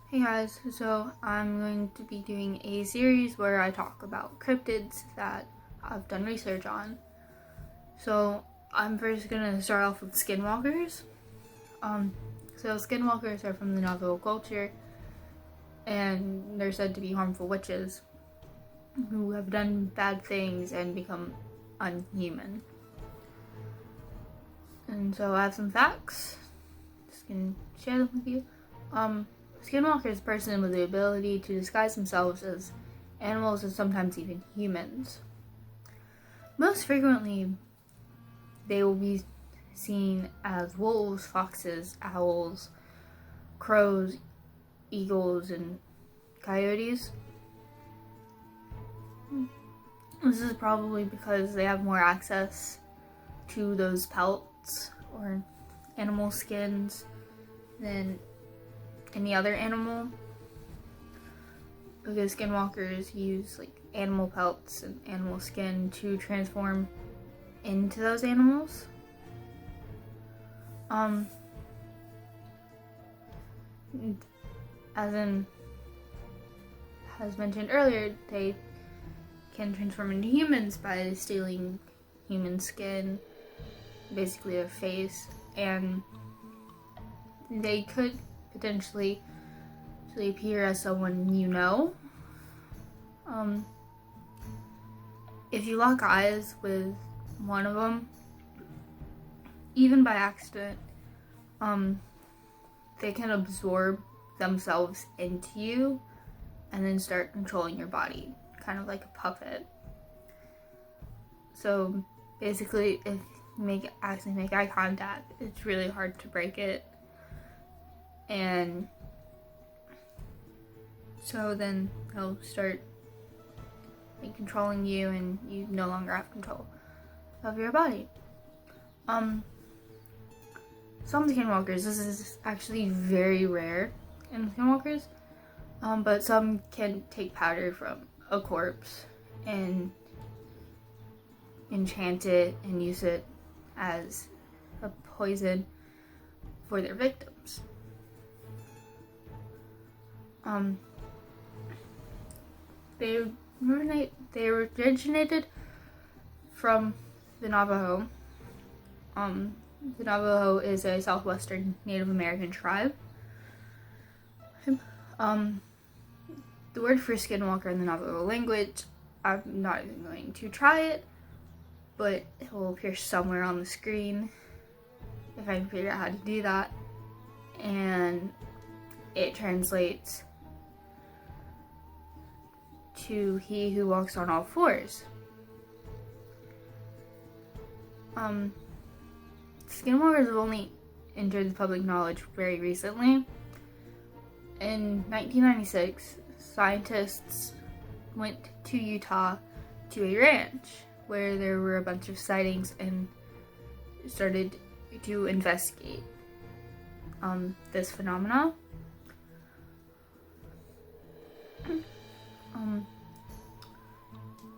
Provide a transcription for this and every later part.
Hey guys, so I'm going to be doing a series where I talk about cryptids that I've done research on. So I'm first going to start off with Skinwalkers. So Skinwalkers are from the Navajo culture, and they're said to be harmful witches who have done bad things and become unhuman. And so I have some facts. Just gonna share them with you. Skinwalkers are person with the ability to disguise themselves as animals and sometimes even humans. Most frequently, they will be seen as wolves, foxes, owls, crows, eagles, and coyotes. This is probably because they have more access to those pelts or animal skins than any other animal, because skinwalkers use like animal pelts and animal skin to transform into those animals. As mentioned earlier, they can transform into humans by stealing human skin, basically their face, and they could potentially appear as someone you know. If you lock eyes with one of them, even by accident, they can absorb themselves into you and then start controlling your body, kind of like a puppet. So basically, if you accidentally make eye contact, it's really hard to break it. And so then they'll start controlling you, and you no longer have control of your body. Some skinwalkers, this is actually very rare in skinwalkers, but some can take powder from a corpse and enchant it and use it as a poison for their victims. They originated from the Navajo. The Navajo is a southwestern Native American tribe. The word for skinwalker in the Navajo language, I'm not even going to try it, but it will appear somewhere on the screen if I can figure out how to do that. And it translates to he who walks on all fours. Skinwalkers have only entered the public knowledge very recently. In 1996, scientists went to Utah to a ranch where there were a bunch of sightings and started to investigate this phenomena.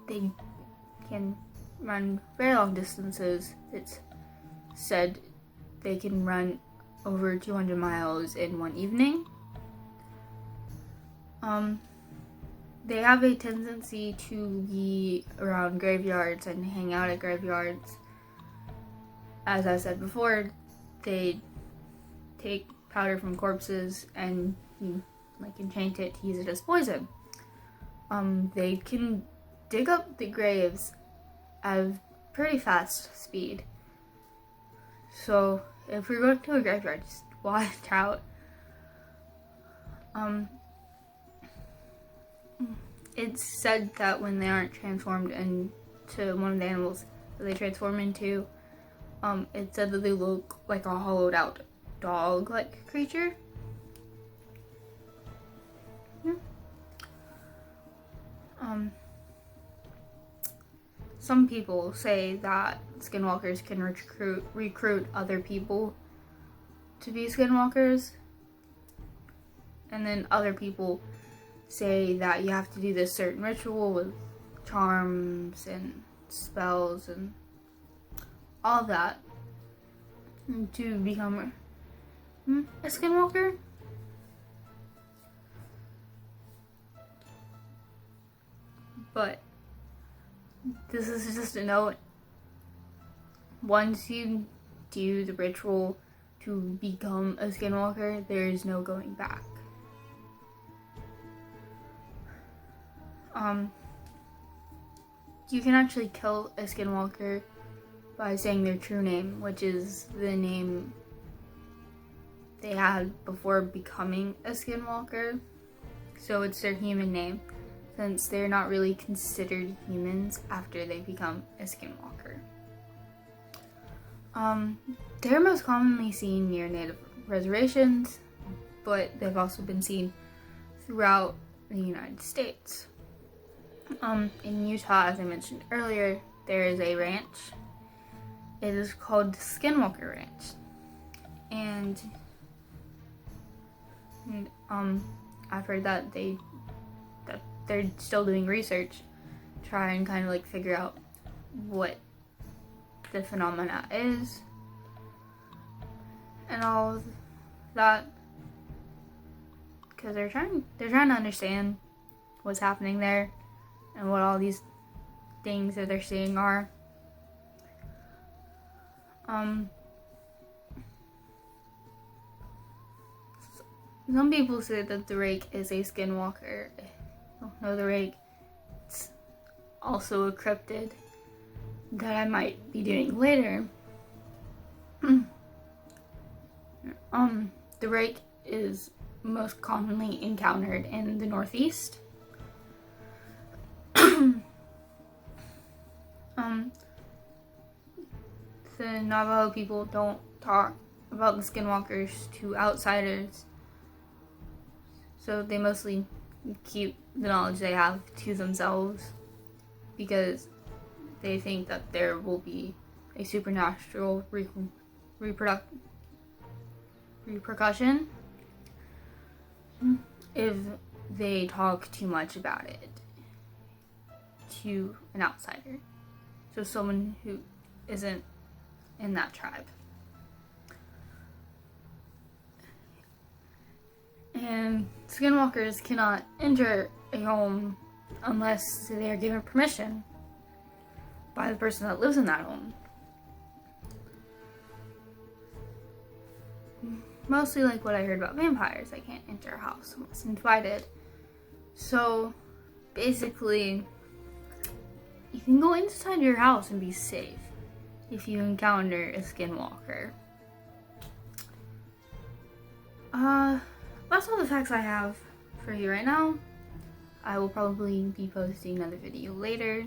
They can run very long distances. It's said they can run over 200 miles in one evening. They have a tendency to be around graveyards and hang out at graveyards. As I said before, they take powder from corpses and enchant it to use it as poison. They can dig up the graves at a pretty fast speed. So if we're going to a graveyard, just watch out. It's said that when they aren't transformed into one of the animals that they transform into, it's said that they look like a hollowed out dog-like creature. Some people say that skinwalkers can recruit other people to be skinwalkers, and then other people say that you have to do this certain ritual with charms and spells and all that to become a skinwalker. But this is just a note. Once you do the ritual to become a skinwalker, there is no going back. You can actually kill a skinwalker by saying their true name, which is the name they had before becoming a skinwalker. So it's their human name, since they're not really considered humans after they become a skinwalker. They're most commonly seen near native reservations, but they've also been seen throughout the United States. In Utah, as I mentioned earlier, there is a ranch. It is called the Skinwalker Ranch. And I've heard that they're still doing research, try and kind of like figure out what the phenomena is and all of that, because they're trying to understand what's happening there and what all these things that they're seeing are. Some people say that the rake is a skinwalker. I don't know the rake. It's also a cryptid that I might be doing later. The rake is most commonly encountered in the Northeast. The Navajo people don't talk about the skinwalkers to outsiders, so they mostly keep the knowledge they have to themselves because they think that there will be a supernatural repercussion if they talk too much about it to an outsider. So someone who isn't in that tribe. And skinwalkers cannot enter a home unless they are given permission by the person that lives in that home. Mostly like what I heard about vampires. I can't enter a house unless invited. So basically, you can go inside your house and be safe if you encounter a skinwalker. That's all the facts I have for you right now. I will probably be posting another video later